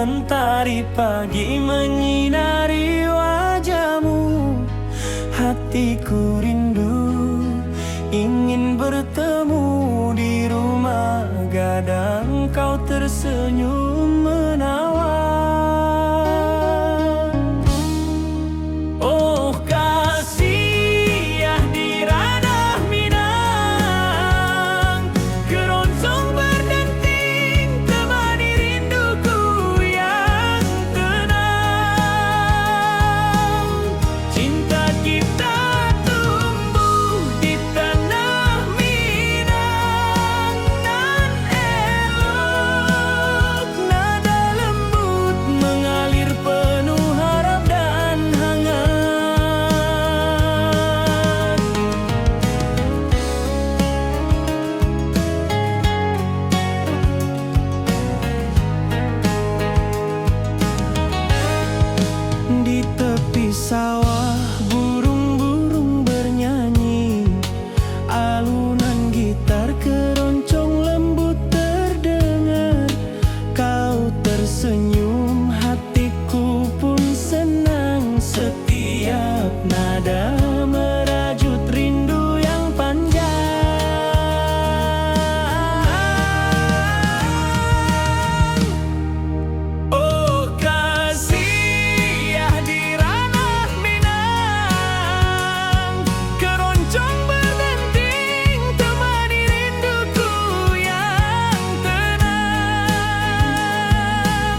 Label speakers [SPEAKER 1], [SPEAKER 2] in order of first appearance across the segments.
[SPEAKER 1] Mentari pagi menyinari wajahmu. Hatiku rindu ingin bertemu di rumah gadang. Kau tersenyum menawan. Oh kasih ya di ranah Minang, keroncong berdenting temani rinduku yang tenang. Cinta kita tumbuh di tanah Minang, nan elok nada lembut mengalir penuh harap dan hangat. Di tepi sawah burung-burung bernyanyi, alunan gitar keroncong lembut terdengar. Kau tersenyum, hatiku pun senang. Setiap nada merajut rindu yang panjang. Oh kasih ya di ranah Minang, keroncong berdenting temani rinduku yang tenang.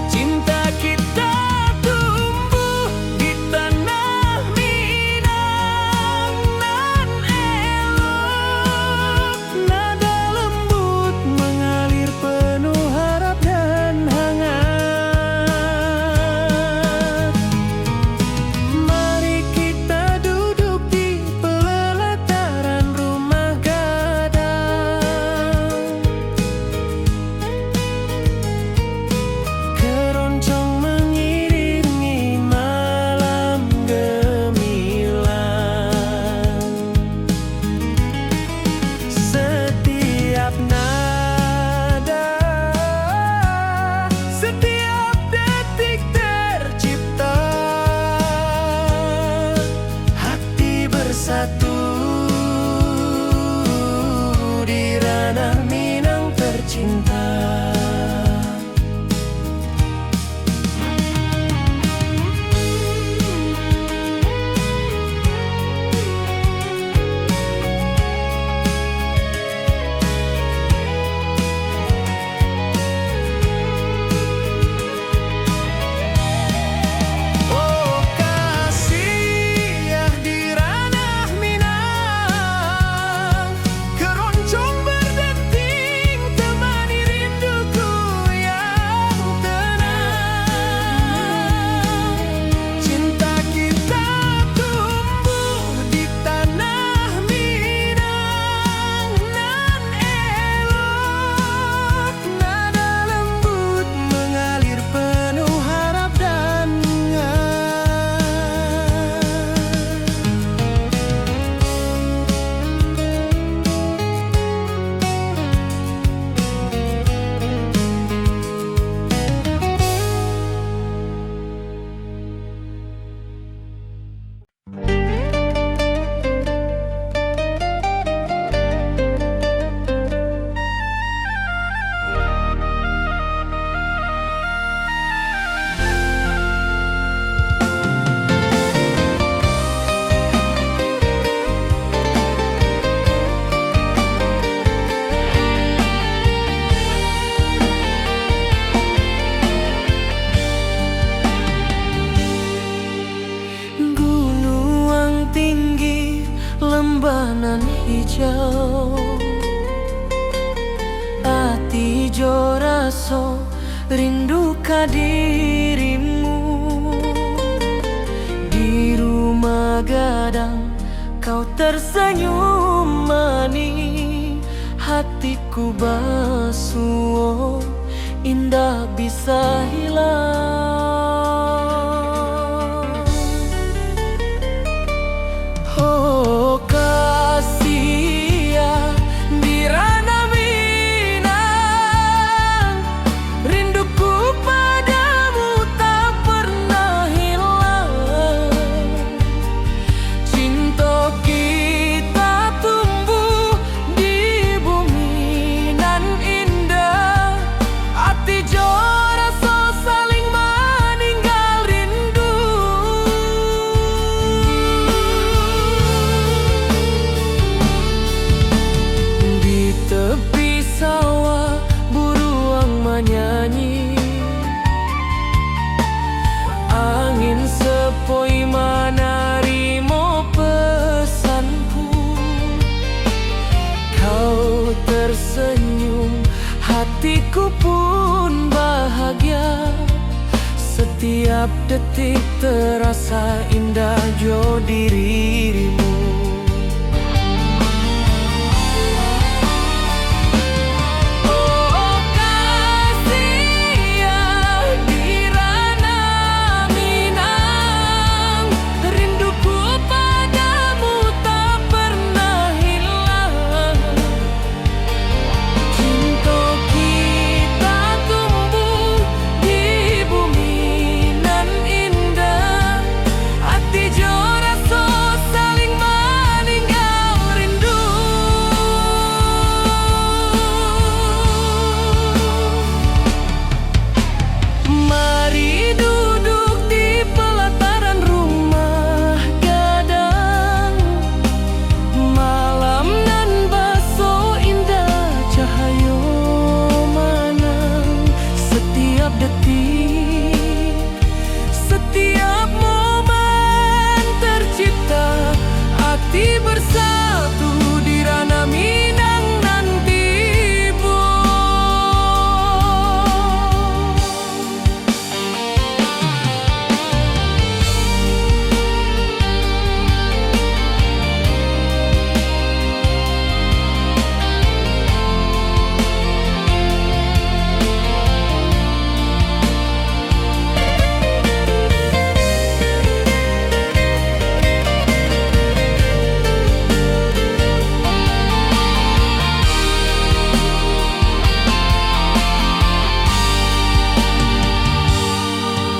[SPEAKER 1] Cinta kita tumbuh di tanah Minang, nan elok nada lembut mengalir penuh harap dan hangat. Mari kita duduk di pelataran rumah gadang. Keroncong mengiringi malam gemilang. Setiap nada, setiap detik tercipta. Hati bersatu di ranah Minang tercinta. Oh kasih ya di ranah Minang, keroncong berdenting temani rinduku yang tenang. Cinta kita tumbuh di tanah Minang, nan elok nada lembut mengalir penuh harap dan gunung tinggi, lembah nan hijau. Ati jo raso rindu ka dirimu. Di rumah gadang kau tersenyum manis. Hatiku basuh indah bisa hilang. Oh kasih ya di ranah Minang, rinduku pada Setiap detik terasa indah jo dirimu. Oh kasih ya di ranah Minang, rinduku padamu tak pernah hilang. Cinta kita tumbuh di bumi nan indah, hati jo rasa saling meninggal rindu. Mari duduk di pelataran rumah gadang, malam nan baso indah cahayo manang. Setiap detik, setiap momen tercipta, hati bersatu di ranah Minang nanti bu.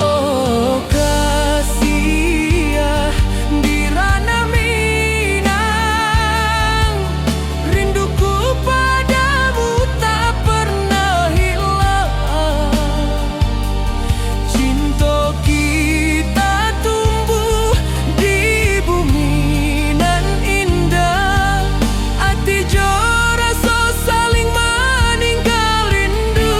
[SPEAKER 1] Oh kasih ya di ranah Minang, rinduku padamu tak pernah hilang. Cinta kita tumbuh di bumi nan indah, hati jo rasa saling meninggal rindu.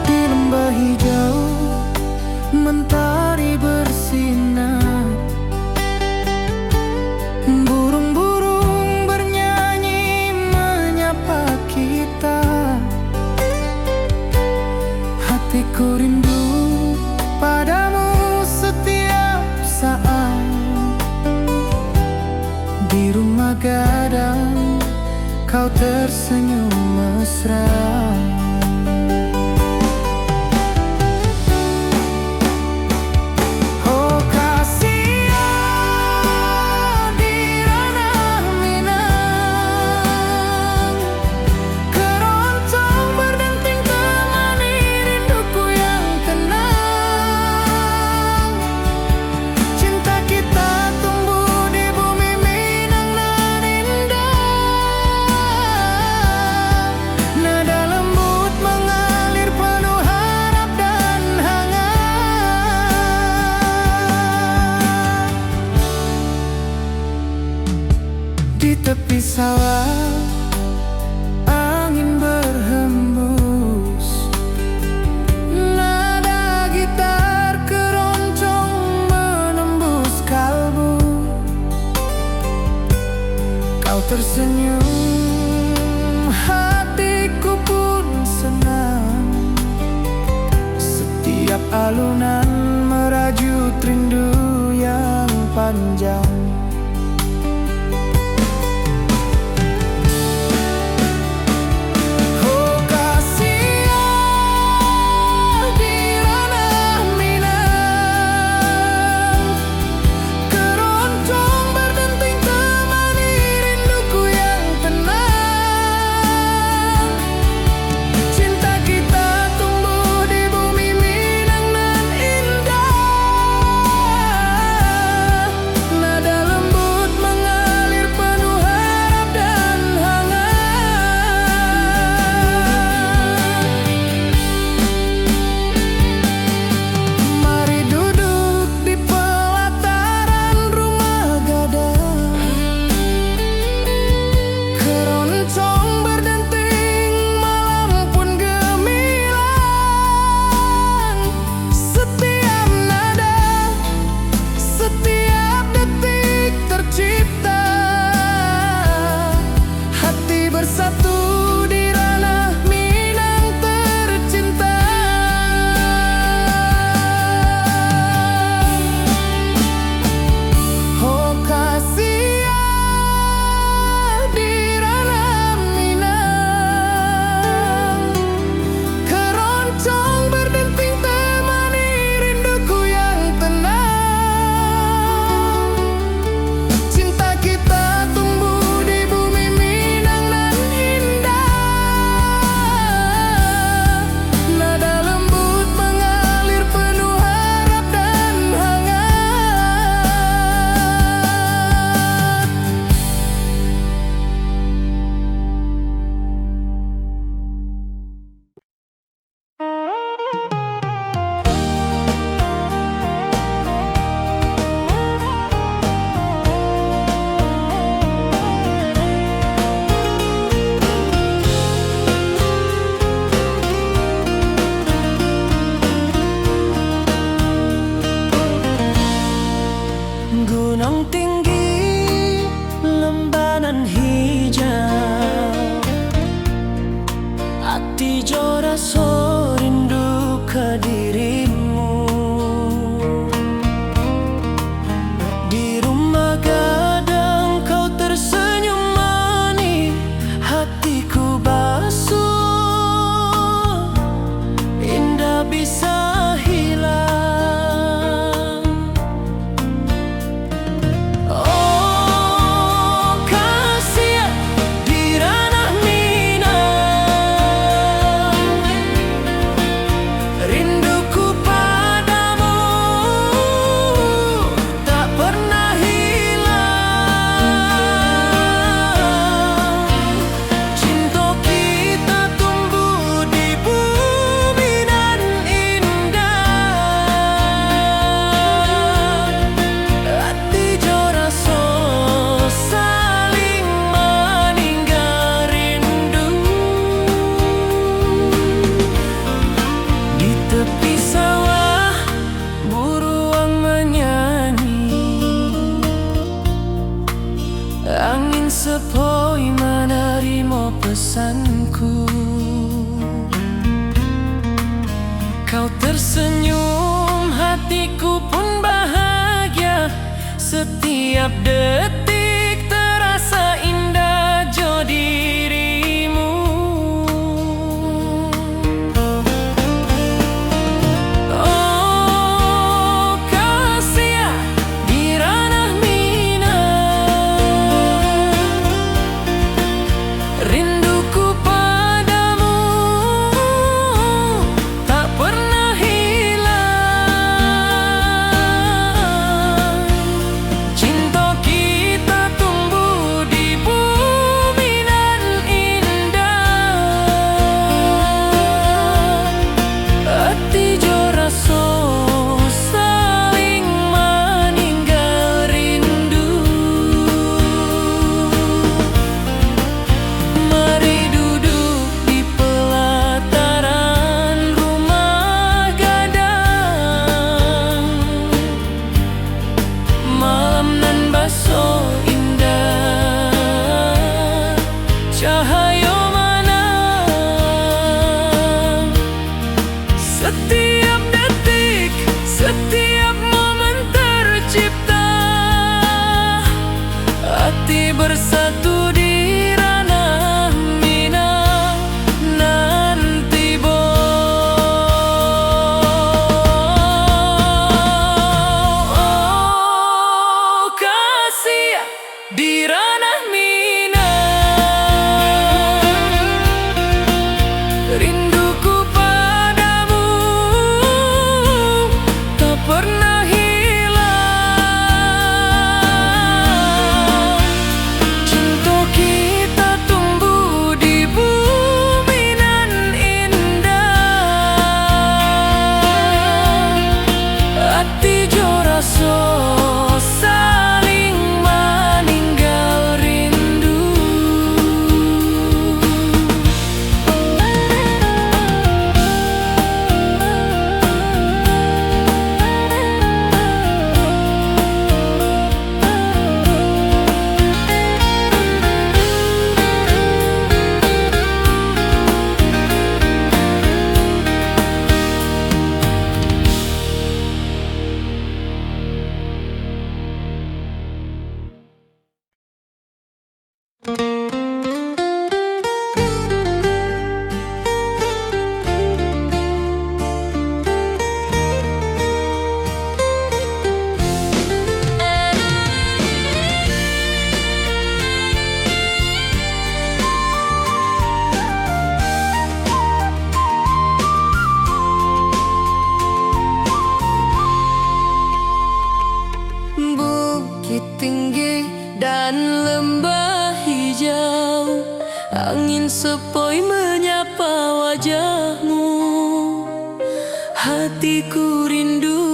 [SPEAKER 1] Di lembah hijau mentari bersinar, burung-burung bernyanyi menyapa kita. Hatiku rindu padamu setiap saat. Di rumah gadang kau tersenyum mesra. Oh kasih ya di ranah Minang, keroncong berdenting temani rinduku yang tenang. Cinta kita tumbuh di bumi Minang nan indah, nada lembut mengalir penuh harap dan hangat. Di tepi sawah angin berhembus, nada gitar keroncong menembus kalbu. Kau tersenyum, hatiku pun senang. Setiap alunan merajut rindu yang panjang. Oh kasih ya di ranah Minang, keroncong berdenting temani rinduku yang tenang. Cinta kita tumbuh di bumi Minang nan indah, sepoi menerima pesanku. Kau tersenyum, hatiku pun bahagia. Setiap detik terasa indah jo dirimu. Oh kasih di ranah minang, rinduku padamu tak pernah hilang. Cinta kita tumbuh di bumi nan indah. Hati jo rasa saling meninggal rindu. Mari duduk di pelataran rumah gadang. Malam nan baso indah, cahaya menang. Setiap detik, setiap momen tercipta. Hati bersatu di ranah minang nanti bo. Oh kasih di ranah minang, rinduku padamu tak pernah hilang. Cinta kita tumbuh di bumi nan indah. Hati jo rasa saling meninggal rindu. Bukit tinggi dan lembah hijau, angin sepoi menyapa wajahmu. Hatiku rindu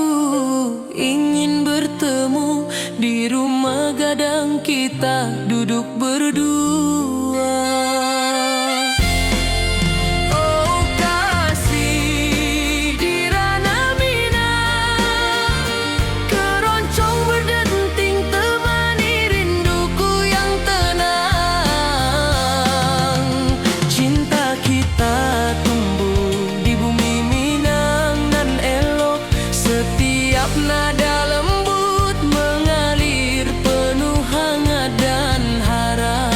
[SPEAKER 1] ingin bertemu di rumah gadang kita duduk berdua. Oh kasih di ranah minang, keroncong berdenting temani rinduku yang tenang. Cinta kita tumbuh di bumi minang nan elok. Setiap nada lembut mengalir penuh hangat dan harap.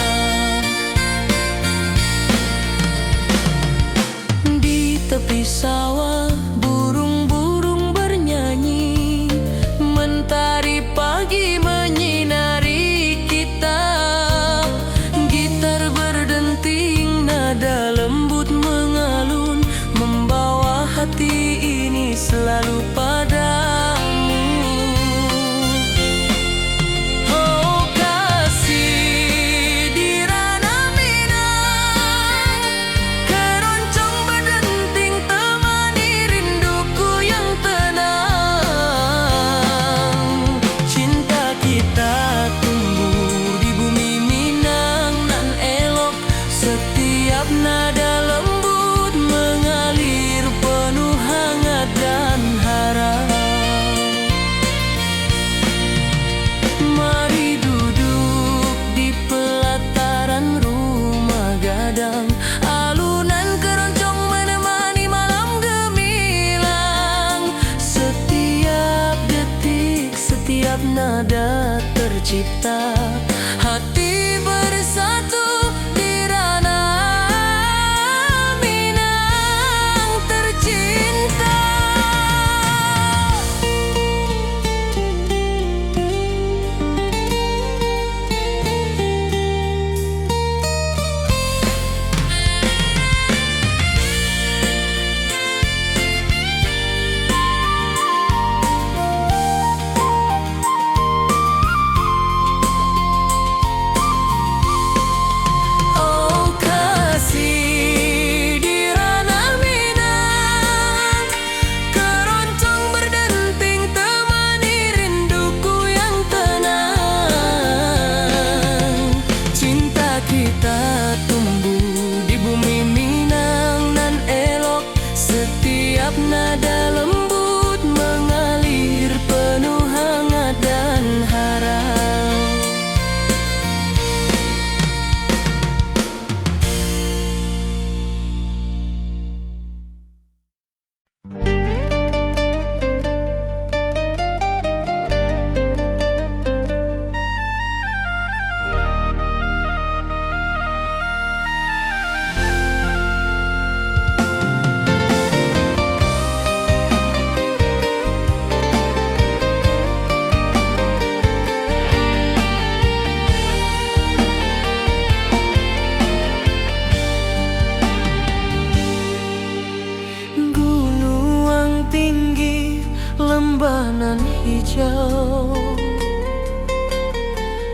[SPEAKER 1] tercipta, hati bersatu di ranah Minang tercinta. Nada lembut mengalir penuh hangat dan harap. Lembanan hijau,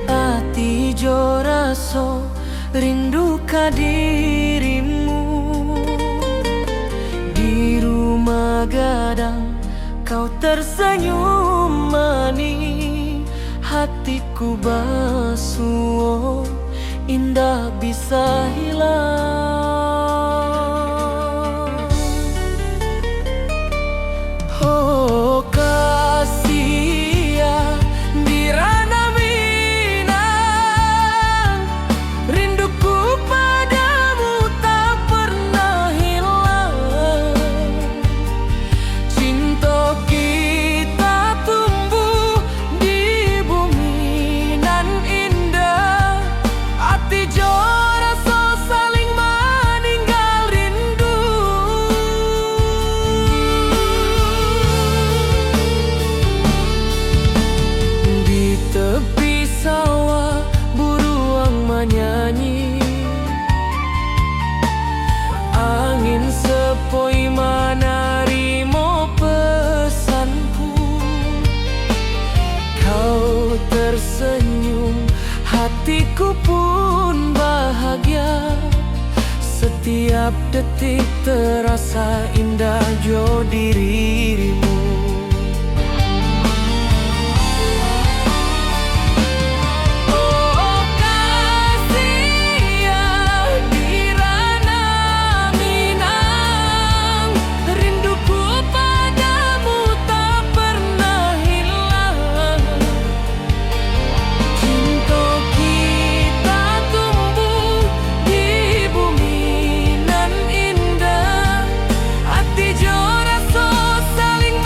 [SPEAKER 1] ati jo raso rindu ka dirimu. Di rumah gadang kau tersenyum manis, hatiku basuh indah bisa hilang. Sepoi menarimo pesanku, kau tersenyum, hatiku pun bahagia. Setiap detik terasa indah jo dirimu.
[SPEAKER 2] Saling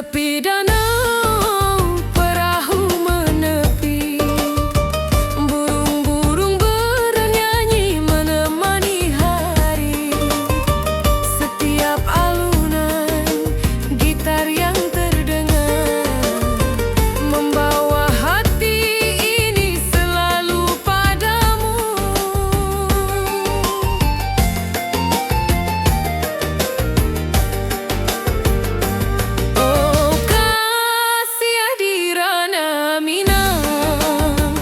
[SPEAKER 1] tepi danau perahu menepi, burung-burung bernyanyi menemani hari. Setiap alunan gitar yang terdengar membawa hati ini selalu padamu. Oh kasih hadirana Minang,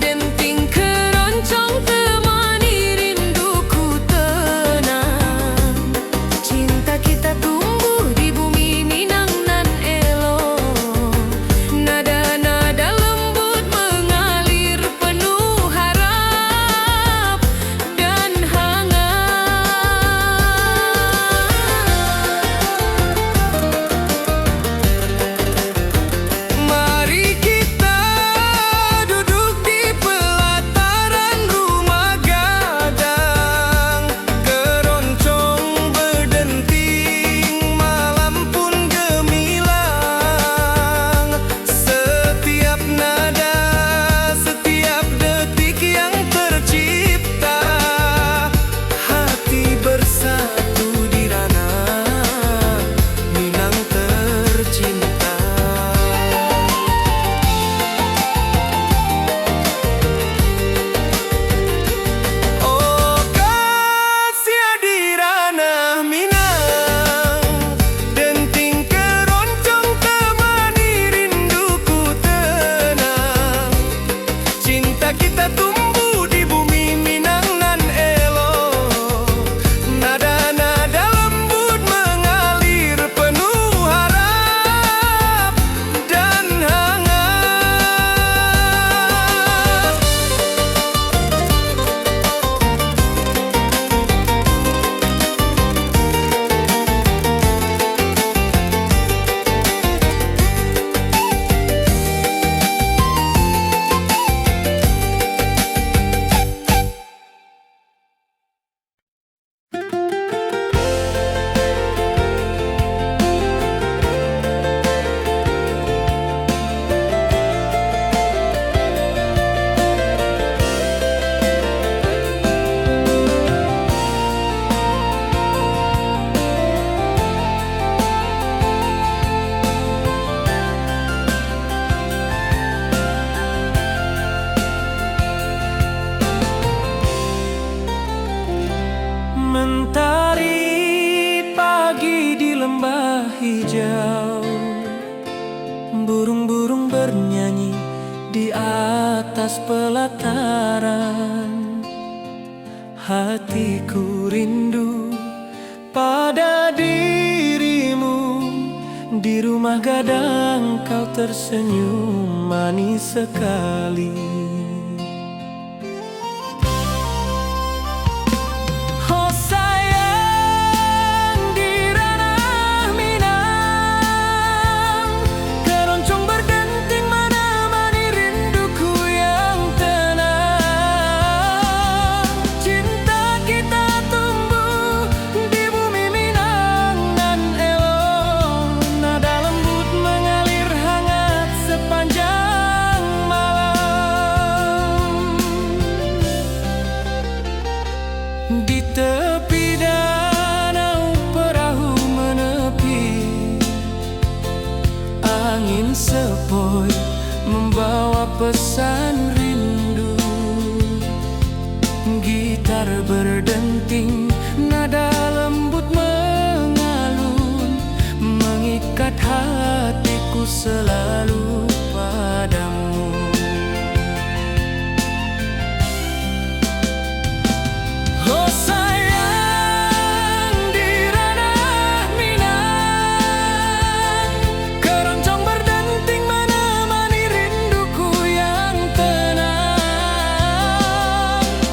[SPEAKER 1] denting keroncong temani rinduku tenang. Cinta kita tumbuh di bumi Minang nan elok, nada-nada lembut mengalir penuh harap dan hangat. Mari kita duduk di pelataran rumah gadang, keroncong berdenting, malam pun gemilang. Setiap nada, setiap detik yang tercipta, hati bersatu di ranah Minang tercinta. Oh kasih hadirana Minang, denting keroncong temani rinduku tenang. Cinta kita tumbuh di bumi Minang nan elok, nada-nada lembut mengalir penuh harap dan hangat. Mentari pagi di lembah hijau, burung-burung bernyanyi di atas pelataran. Hatiku rindu pada dirimu, di rumah gadang kau tersenyum manis sekali. Oh sayang di ranah Minang, keroncong berdenting menemani rinduku yang tenang. Cinta kita tumbuh di bumi Minang nan elok, nada lembut mengalir hangat sepanjang malam. Di tepi danau perahu menepi, angin sepoi membawa pesan rindu. Gitar berdenting, nada lembut mengalun, mengikat hatiku selalu padamu. Oh sayang di ranah Minang, keroncong berdenting menemani rinduku yang tenang.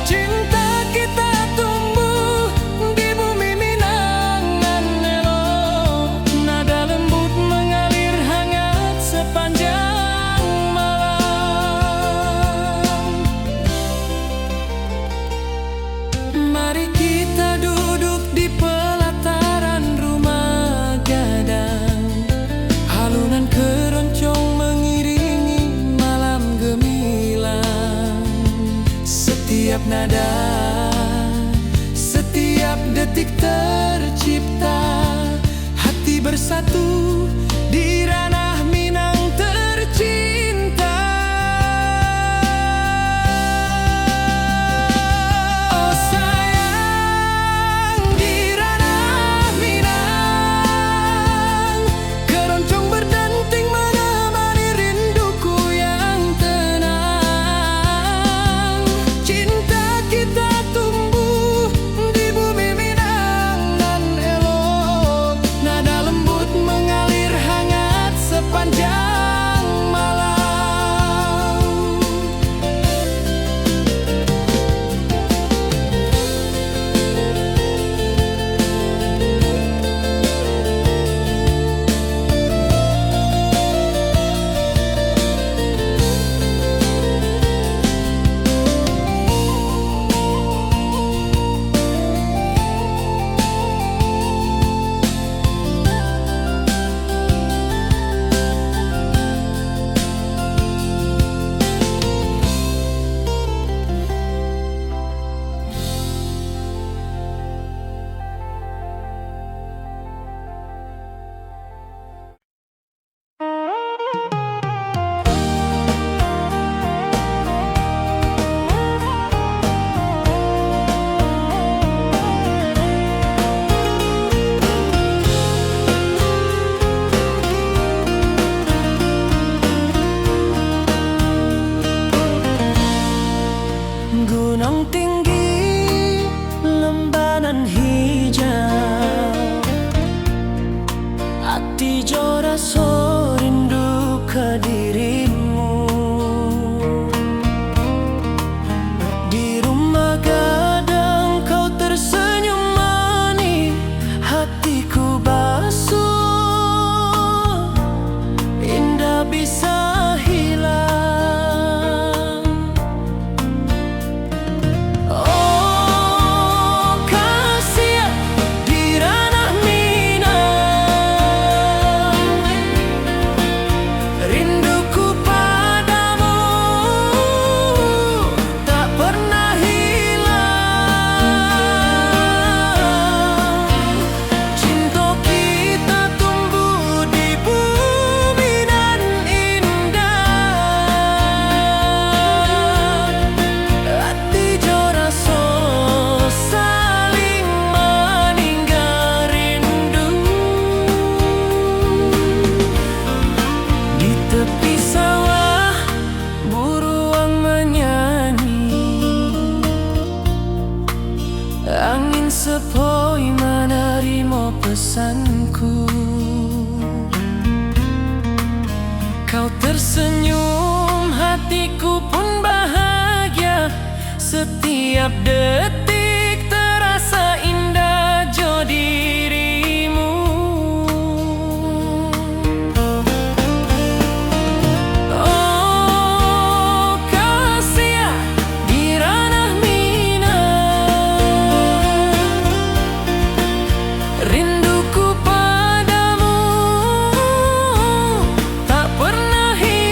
[SPEAKER 1] Cinta kita tumbuh Kau tersenyum, hatiku pun bahagia. Setiap detik terasa indah jo dirimu. Oh kasih di ranah minang, rinduku padamu tak pernah hilang.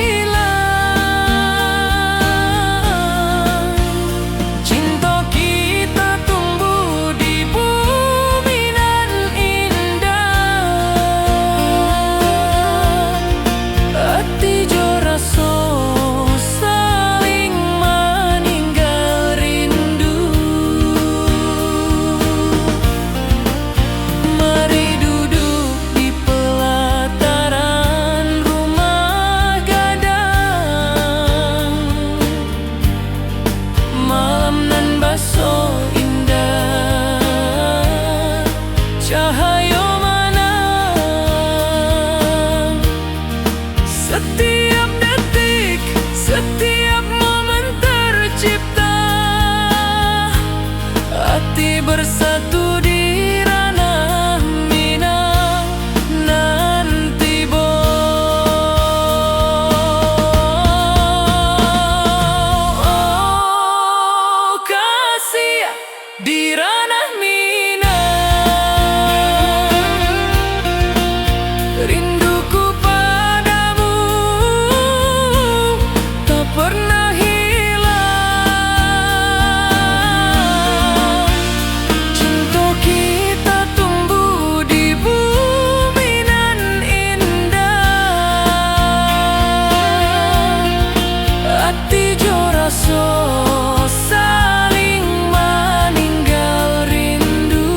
[SPEAKER 1] Cinta kita tumbuh di bumi nan indah. Hati jo rasa saling meninggal rindu. Mari duduk di pelataran rumah gadang. Malam nan baso indah, cahaya manang. Setiap detik, setiap momen tercipta. Hati bersatu di ranah minang. Nanti oh kasih di ranah minang, rinduku padamu tak pernah hilang. Cinta kita tumbuh di bumi nan indah. Hati jo rasa saling meninggal rindu.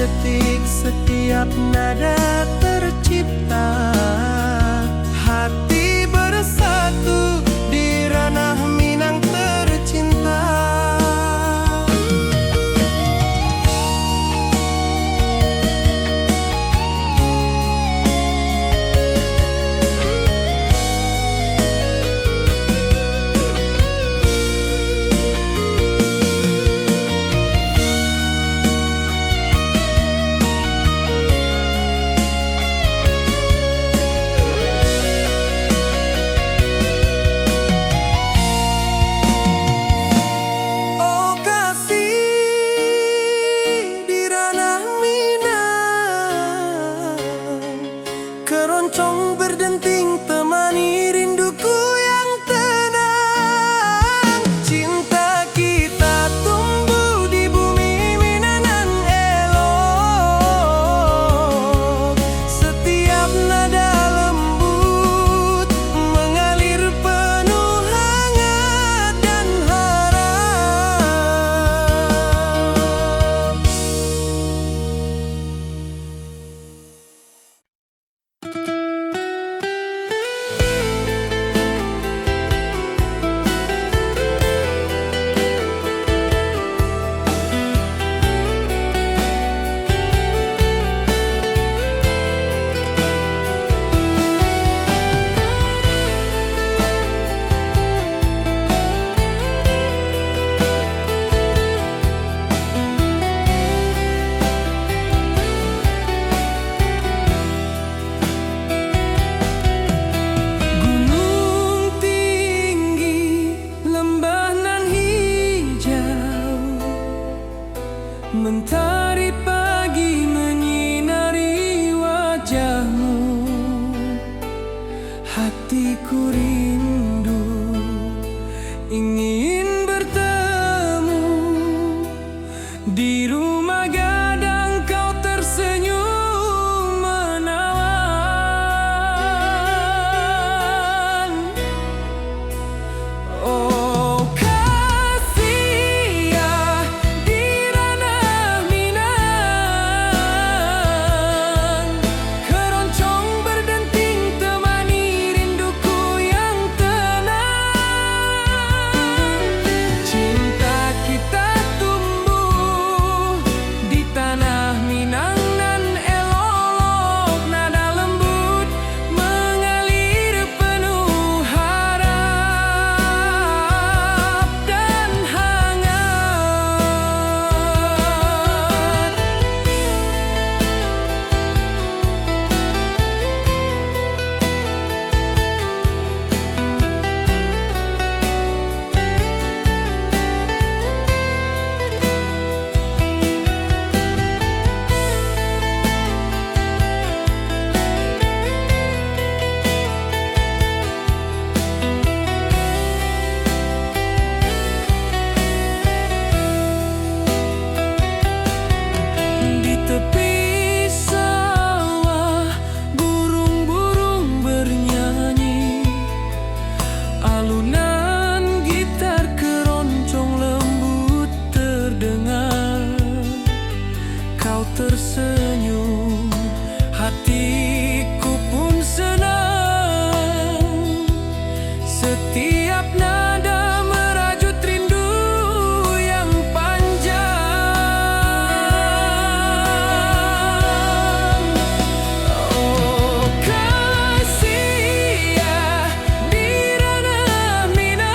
[SPEAKER 1] detik, setiap nada tercipta. Hati bersatu di ranah Minang tercinta. Keroncong berdenting temani rinduku yang tenang. Cinta kita tumbuh di bumi Minang elok. Setiap nada lembut mengalir penuh hangat dan harap. Mentari pagi menyinari wajahmu, hatiku rindu ingin bertemu. Di rumah gadang kau tersenyum menawan. Oh kasih ya, di ranah Minang, keroncong berdenting temani rinduku yang tenang. Cinta kita tumbuh di tanah Minang nan elok. Nada lembut mengalir penuh harap dan hangat. Di tepi sawah burung-burung bernyanyi, alunan gitar keroncong lembut terdengar. Kau tersenyum, hatiku pun senang. Setiap nada merajut rindu yang panjang. Oh kasih ya, di ranah Minang,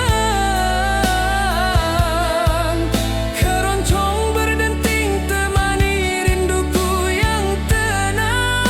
[SPEAKER 1] keroncong berdenting temani rinduku yang tenang.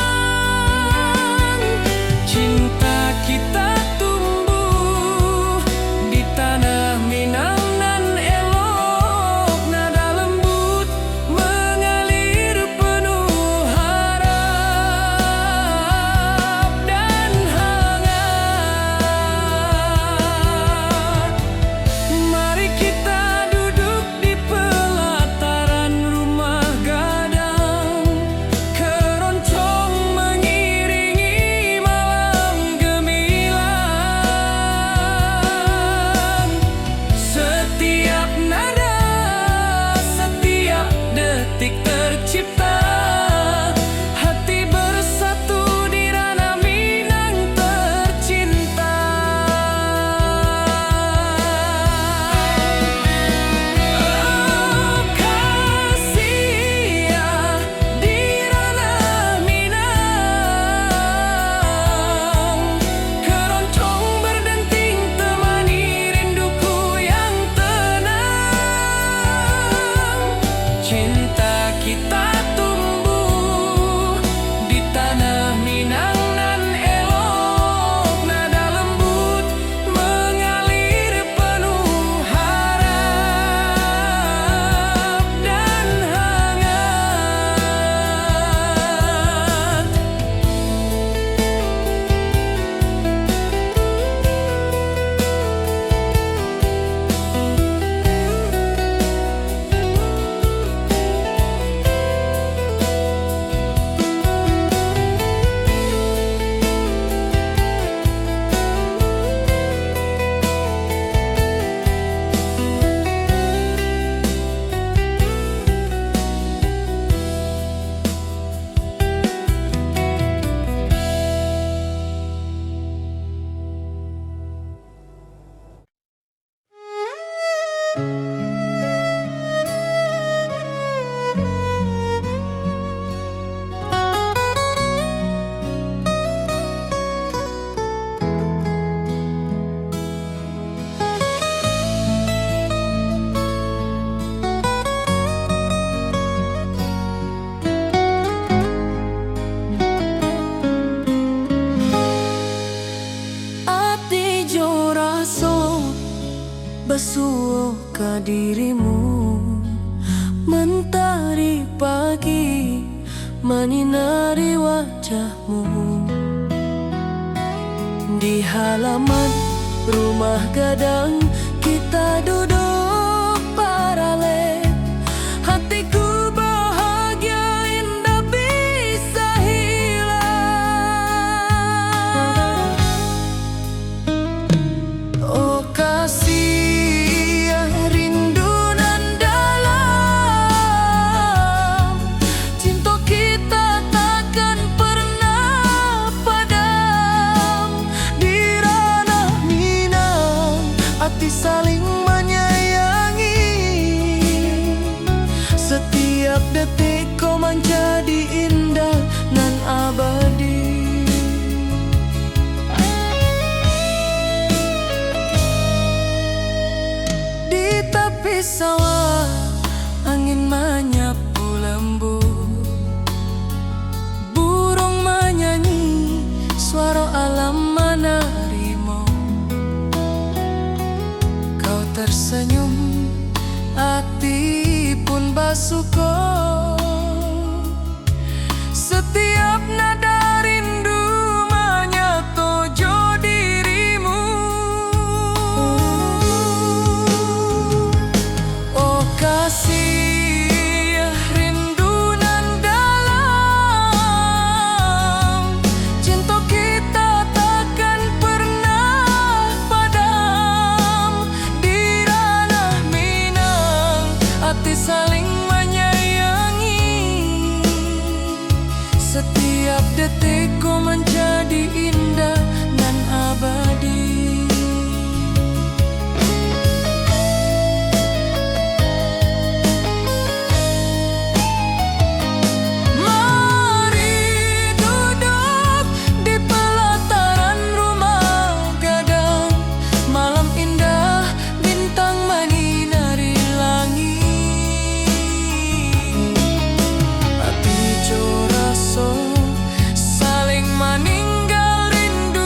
[SPEAKER 1] menyinari wajahmu. Di halaman rumah gadang kita duduk paralel. Hatiku bahagia indah bisa hilang. Oh kasih yang rindu nan dalam, cinta kita takkan pernah padam. Di ranah Minang hati saling menyayangi. Setiap detik kau menjadi indah nan abadi. Di tepi sawah angin menyapu lembut, burung menyanyi, suara alam menerimu. Kau tersenyum, hati pun bersyukur. Setiap nada rindu menyatu dirimu. Oh kasih rindu nan dalam, cinta kita takkan pernah padam. Di ranah Minang hati saling menyayangi. Setiap detik kau menjadi indah dan abadi. Mari duduk di pelataran rumah gadang. Malam indah, bintang menyinari langit. Hati jo rasa saling meninggal rindu.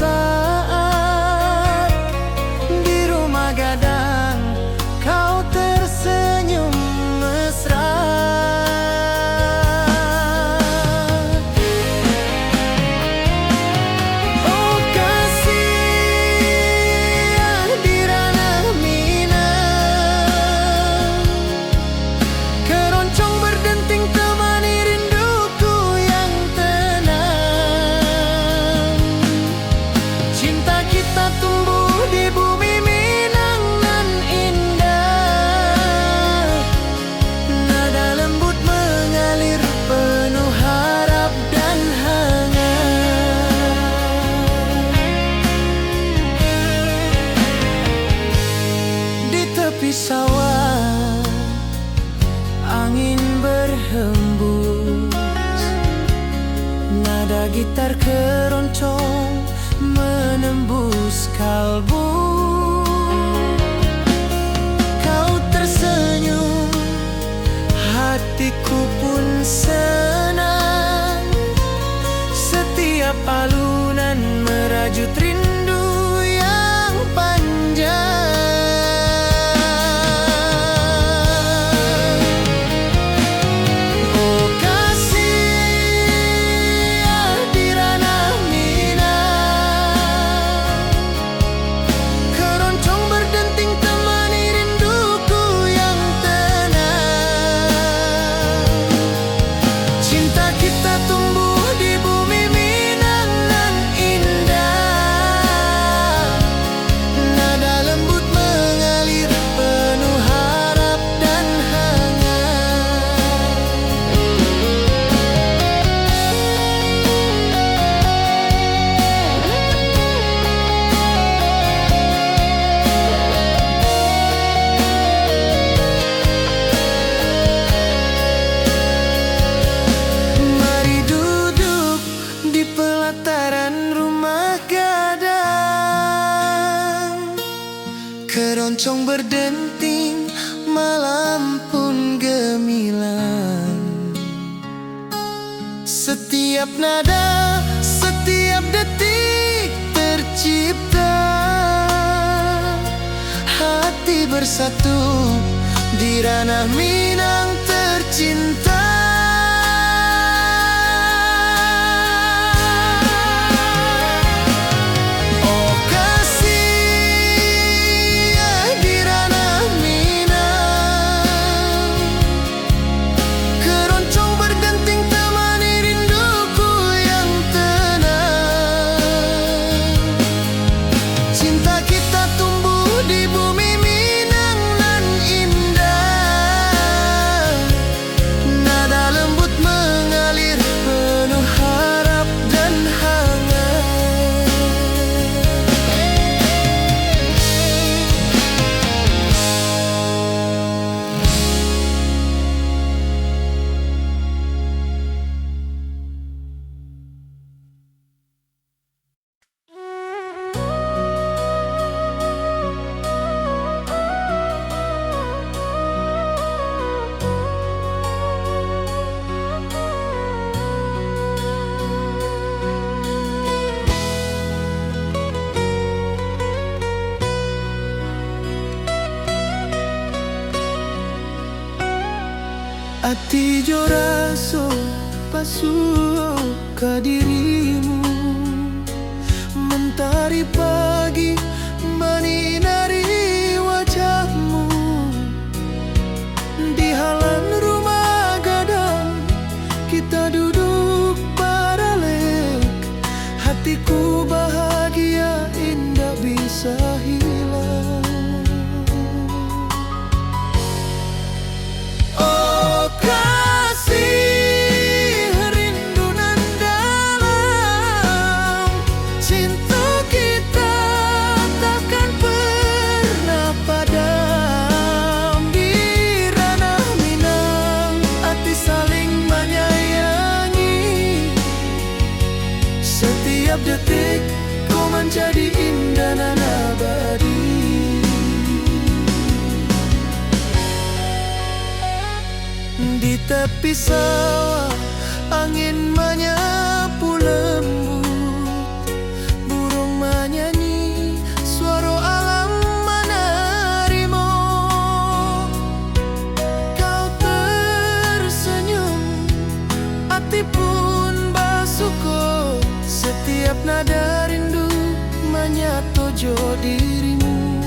[SPEAKER 1] saat di rumah gadang kau tersenyum mesra. Oh kasih di ranah Minang, keroncong berdenting temani rinduku yang tenang. Cinta kita tumbuh di bumi Minang nan indah, nada lembut mengalir penuh harap dan hangat. Di tepi sawah angin berhembus, nada gitar keroncong menembus kalbu. Kau tersenyum, hatiku pun senang. Setiap alunan merajut rindu yang panjang. Oh kasih di ranah Minang, keroncong berdenting temani rinduku yang tenang. Cinta kita tumbuh di bumi Minang nan indah, nada lembut mengalir penuh harap dan hangat. Mari duduk di pelataran rumah gadang, keroncong berdenting, malam pun gemilang. Setiap nada, setiap detik tercipta, hati bersatu di ranah Minang tercinta. Oh kasih di ranah Minang, keroncong berdenting temani rinduku yang tenang. Cinta kita tumbuh di bumi Minang nan indah, nada lembut mengalir penuh harap dan hangat. Ati jo raso pasuo ka dirimu, mentari pagi menyinari wajahmu. Di halan rumah gadang kita duduk paralek, hatiku bahagia indah bisa hilang. Oh kasih rindu nan dalam, cinta kita takkan pernah padam. Di ranah Minang hati saling menyayangi, setiap detik kau menjadi indah nan abadi. Di tepi sawah angin menyapu lembut, burung hati pun bersyukur, setiap nada rindu menyatu dirimu.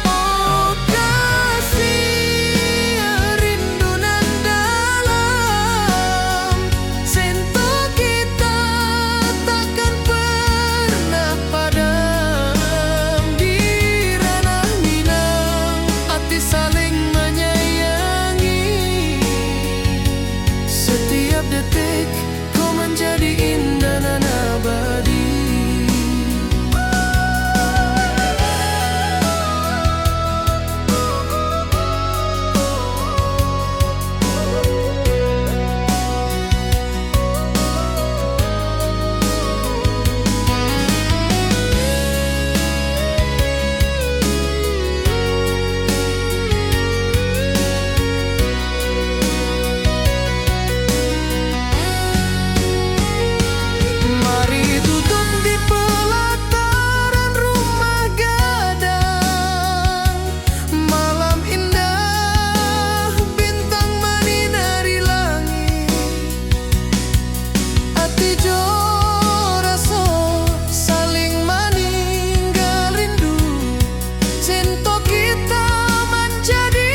[SPEAKER 1] Oh kasih rindu nan dalam, sentuh kita takkan pernah padam. Di ranah Minang, hati saling menyayangi, setiap detik kau menjadi indah dan abadi. Mari duduk di pelataran rumah gadang, malam indah bintang menyinari langit. Hati jo rasa saling meninggal rindu, sentuh kita menjadi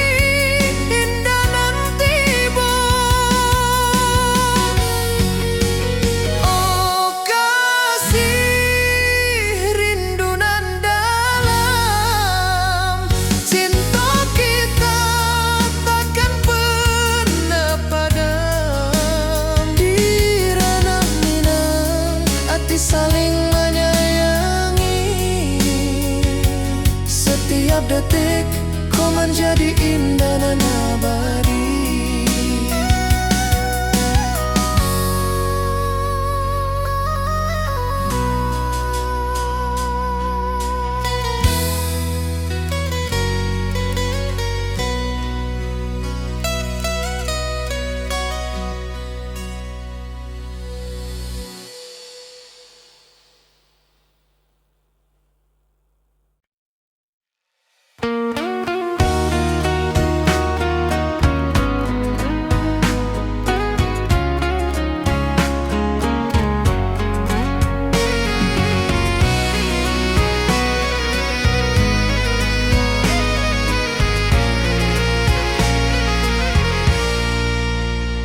[SPEAKER 1] indah nanti bo. Oh kasih rindu nan dalam, cinta kita takkan pernah padam. Di ranah Minang, hati saling menyayangi, setiap detik kau menjadi indah dan abadi.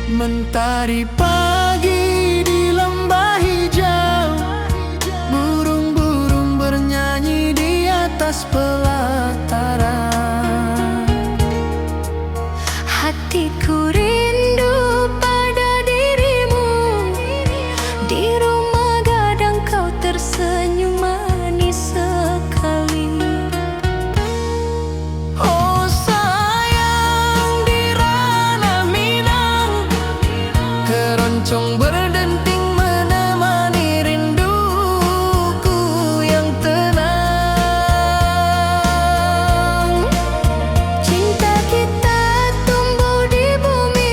[SPEAKER 1] Mentari pagi di lembah hijau, burung-burung bernyanyi di atas pelataran.
[SPEAKER 2] Hatiku rindu pada dirimu, di rumah gadang kau tersenyum manis sekali.
[SPEAKER 1] Oh sayang, di ranah Minang, keroncong berdenting menemani rinduku yang tenang.
[SPEAKER 2] Cinta kita tumbuh di bumi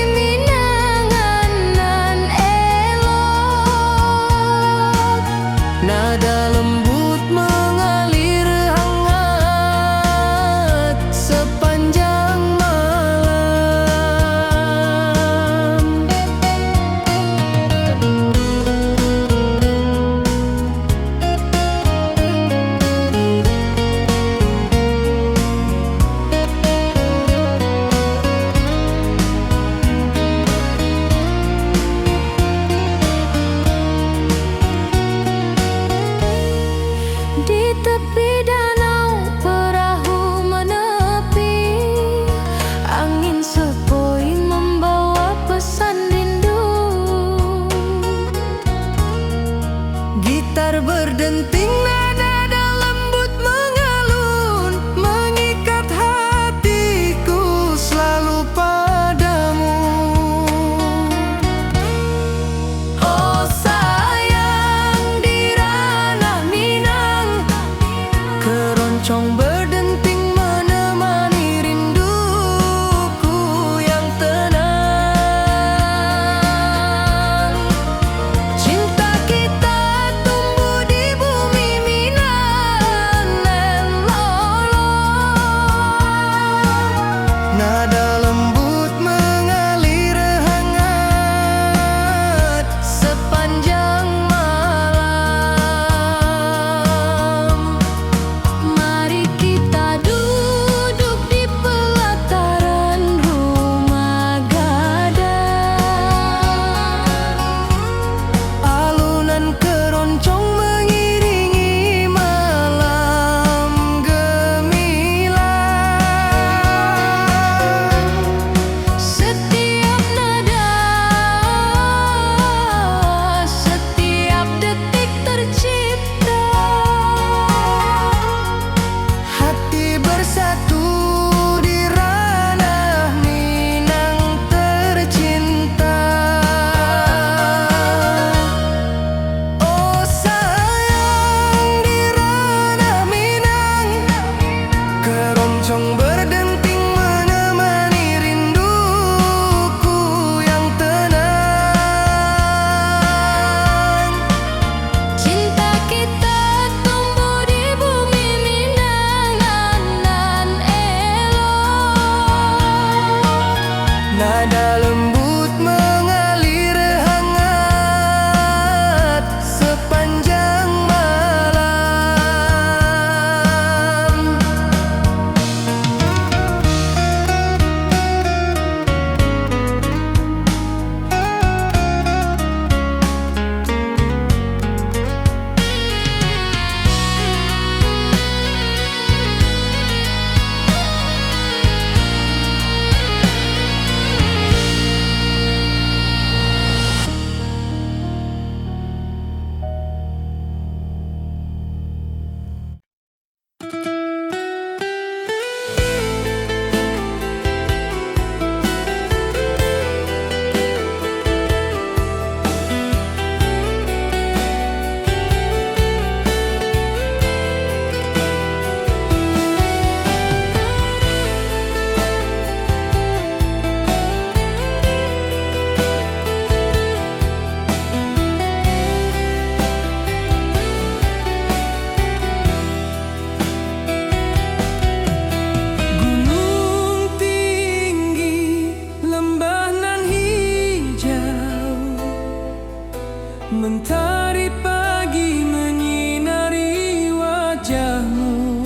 [SPEAKER 1] Mentari pagi menyinari wajahmu,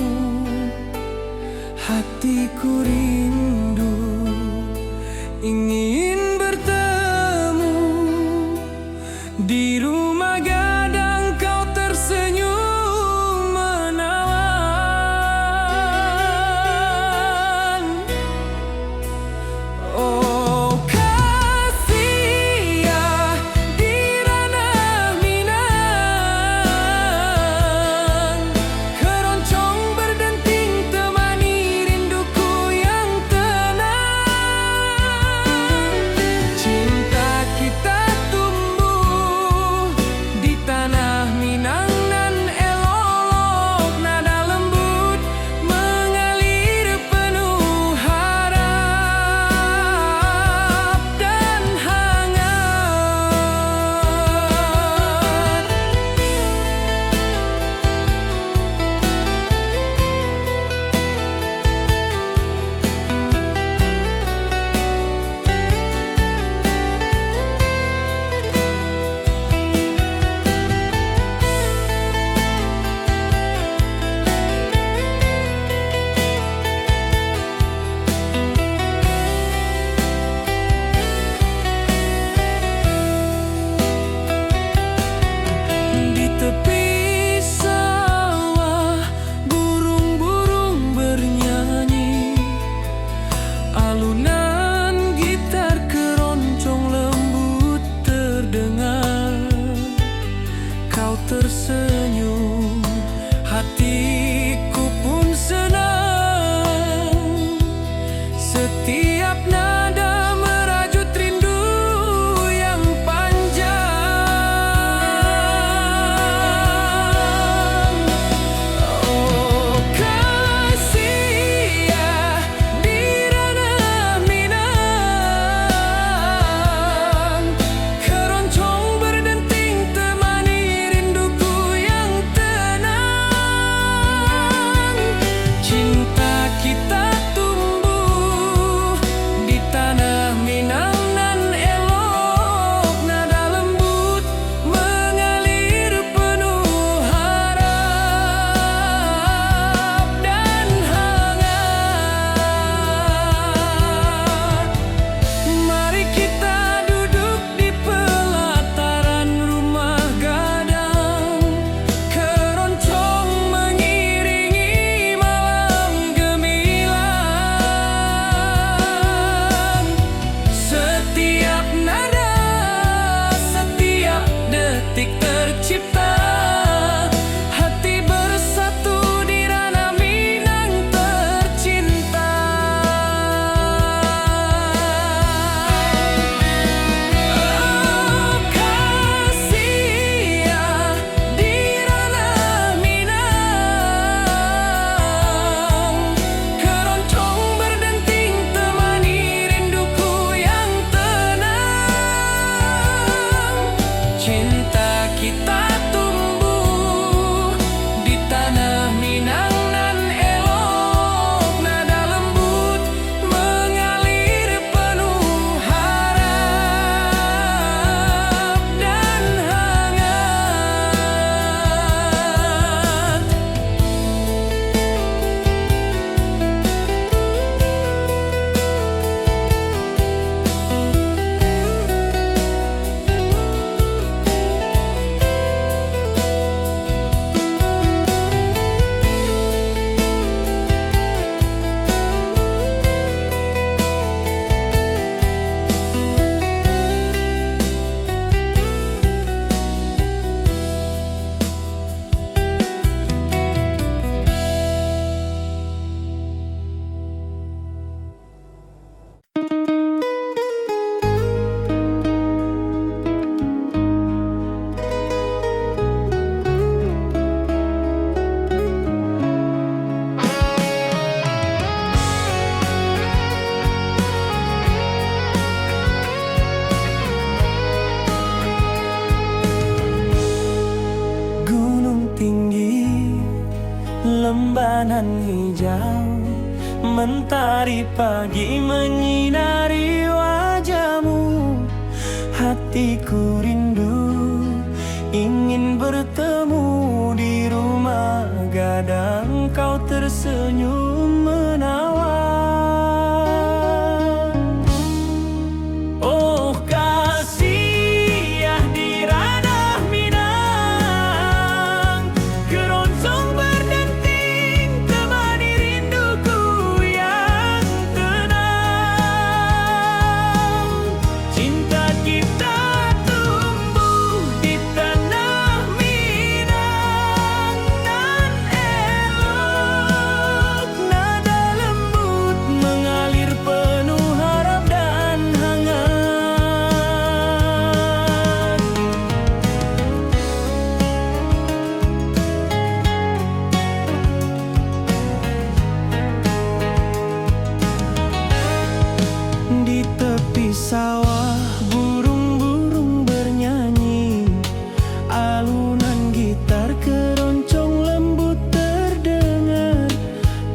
[SPEAKER 1] hatiku rindu ingin bertemu. Di rumah gadang kau tersenyum menawan. Oh kasih ya di ranah Minang, keroncong berdenting temani rinduku yang tenang. Cinta kita tumbuh di tanah Minang nan elok, nada lembut mengalir penuh harap dan hangat. Di tepi sawah burung-burung bernyanyi, alunan gitar keroncong lembut terdengar. Kau tersenyum, hatiku pun senang. Setiap nada merajut rindu yang panjang. Oh kasih ya di ranah Minang, keroncong berdenting temani rinduku yang tenang. Cinta kita tumbuh di tanah Minang nan elok, nada lembut mengalir penuh harap dan hangat. Mari kita duduk di pelataran rumah gadang, keroncong mengiringi malam gemilang. Setiap nada, setiap detik tercipta, hati bersatu di ranah Minang tercinta. Oh kasih ya di ranah Minang, keroncong berdenting temani rinduku yang tenang. Cinta kita tumbuh di tanah Minang nan elok, nada lembut mengalir penuh harap dan hangat. lembanan hijau, mentari pagi menyinari wajahmu. Hatiku rindu bertemu di rumah gadang, kau tersenyum menawan. Oh kasih ya di ranah Minang, keroncong berdenting temani rinduku yang tenang. Cinta kita tumbuh di tanah Minang nan elok, nada lembut mengalir penuh harap dan hangat. Di tepi sawah burung-burung bernyanyi, alunan gitar keroncong lembut terdengar.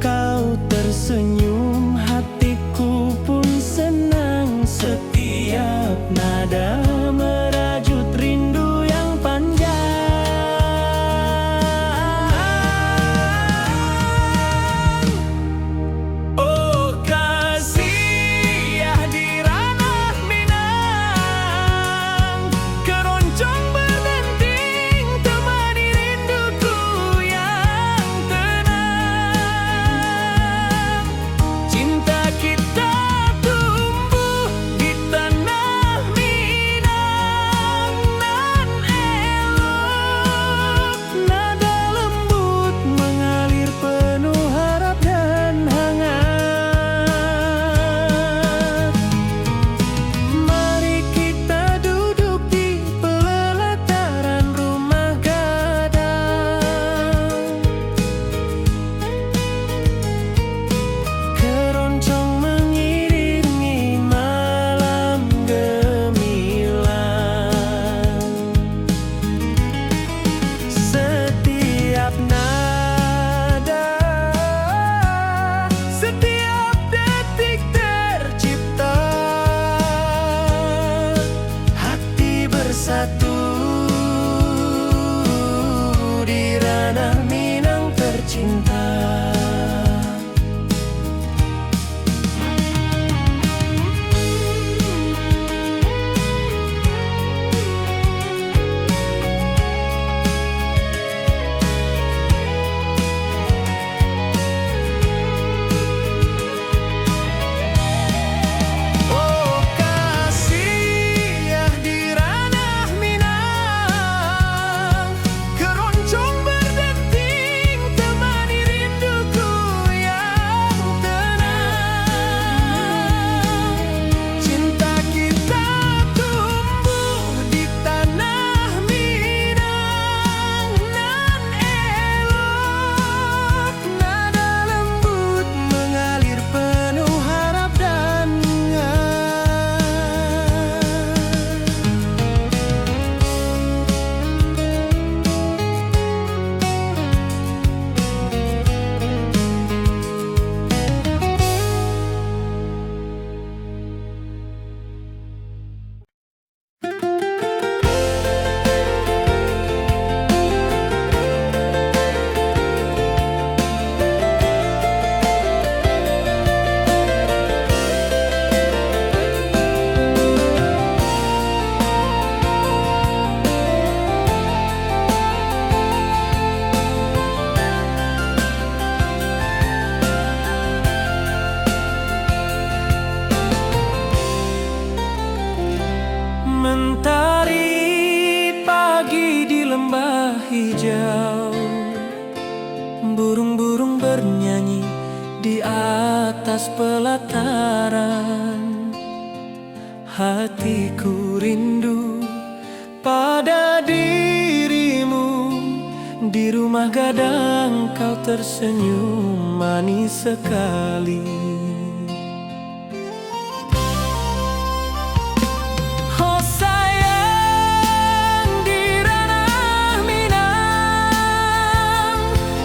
[SPEAKER 1] Kau tersenyum, hatiku pun senang. Setiap nada merajut rindu yang panjang. Oh kasih ya di ranah Minang, keroncong berdenting temani rinduku yang tenang. Cinta kita tumbuh di tanah Minang nan elok, nada lembut mengalir penuh harap dan hangat. Mari kita duduk di pelataran rumah gadang, keroncong mengiringi malam gemilang. Setiap nada, setiap detik tercipta, hati bersatu di ranah Minang tercinta. Oh kasih ya di ranah Minang, keroncong berdenting temani rinduku yang tenang. Cinta kita tumbuh di tanah Minang nan elok, nada lembut mengalir penuh harap dan mentari pagi di lembah hijau, burung-burung bernyanyi di atas pelataran. Hatiku rindu pada dirimu, di rumah gadang kau tersenyum manis sekali. Oh sayang di ranah Minang,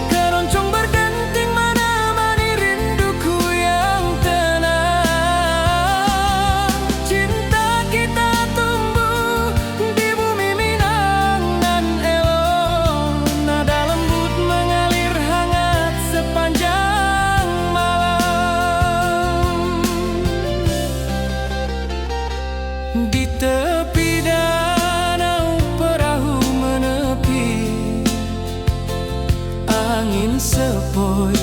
[SPEAKER 1] keroncong berdenting menemani rinduku yang tenang. Cinta kita tumbuh di bumi Minang nan elok, Di tepi danau perahu menepi, angin sepoi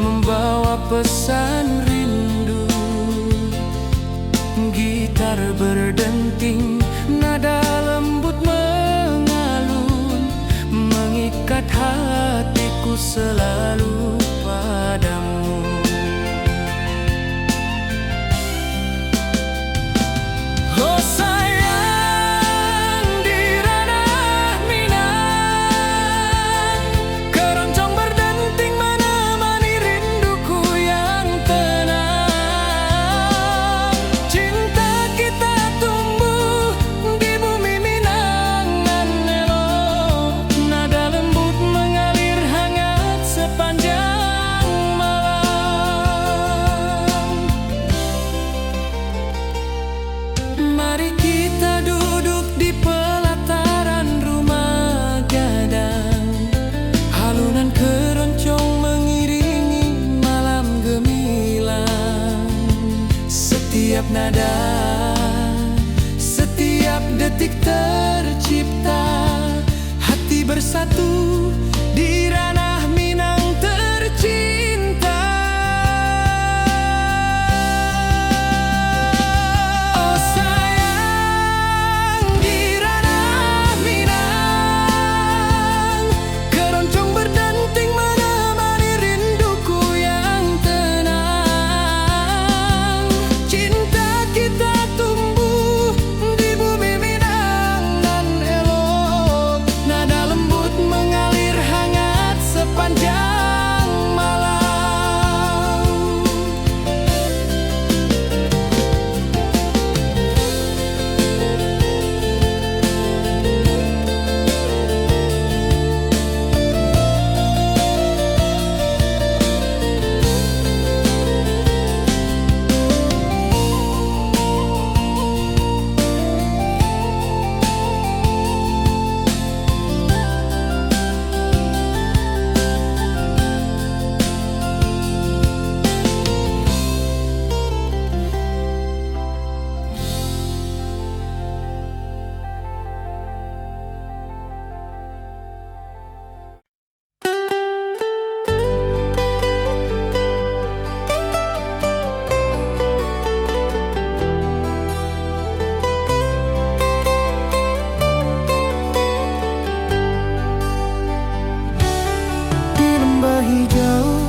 [SPEAKER 1] membawa pesan rindu. Gitar berdenting, nada lembut mengalun, mengikat hatiku selalu padamu. Oh sayang, di ranah Minang, keroncong berdenting menemani rinduku yang tenang. Cinta kita tumbuh di bumi Minang nan elok, nada lembut mengalir hangat sepanjang malam. Mari kita duduk di pelataran rumah gadang, alunan keroncong mengiringi malam gemilang. Setiap nada, setiap detik tercipta, hati bersatu di ranah Minang tercinta. Oh sayang, di ranah Minang, keroncong berdenting menemani rinduku yang tenang. Cinta kita tumbuh di bumi Minang nan elok, nada lembut mengalir hangat sepanjang malam. Di lembah hijau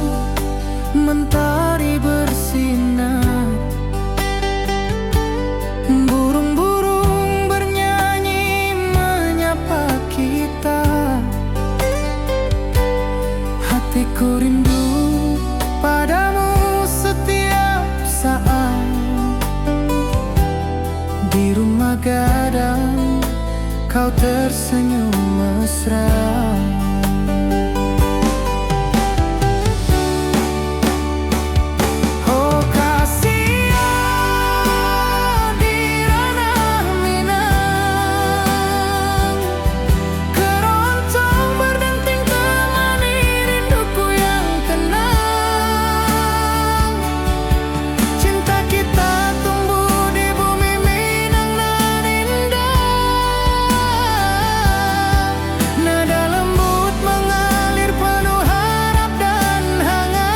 [SPEAKER 1] mentari bersinar, burung-burung bernyanyi menyapa kita. Hatiku rindu padamu setiap saat. Di rumah gadang kau tersenyum mesra. Oh kasihan, di ranah Minang, keroncong berdenting temani rinduku yang tenang. Cinta kita tumbuh di bumi Minang nan indah, nada lembut mengalir penuh harap dan hangat.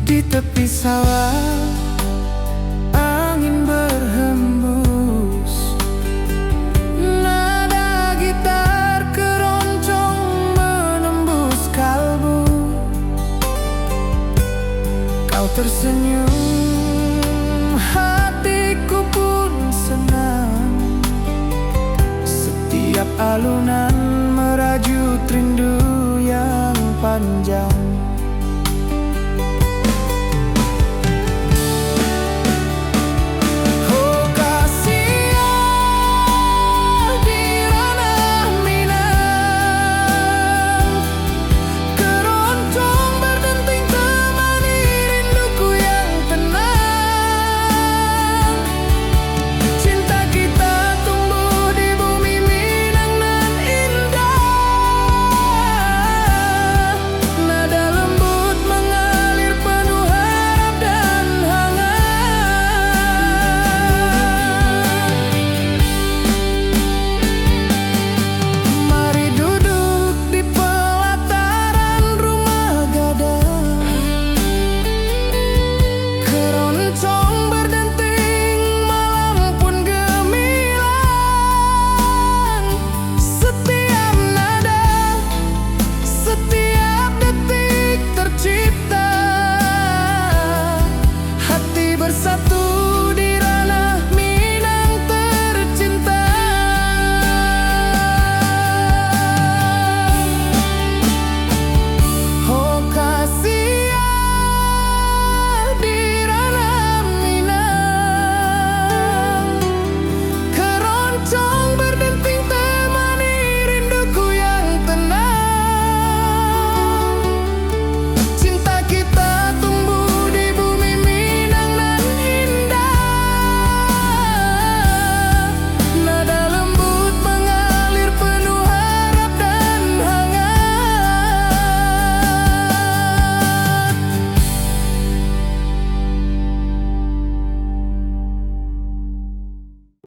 [SPEAKER 1] Di tepi sawah angin berhembus, nada gitar keroncong menembus kalbu. Kau tersenyum, hatiku pun senang. Setiap alunan merajut rindu yang panjang.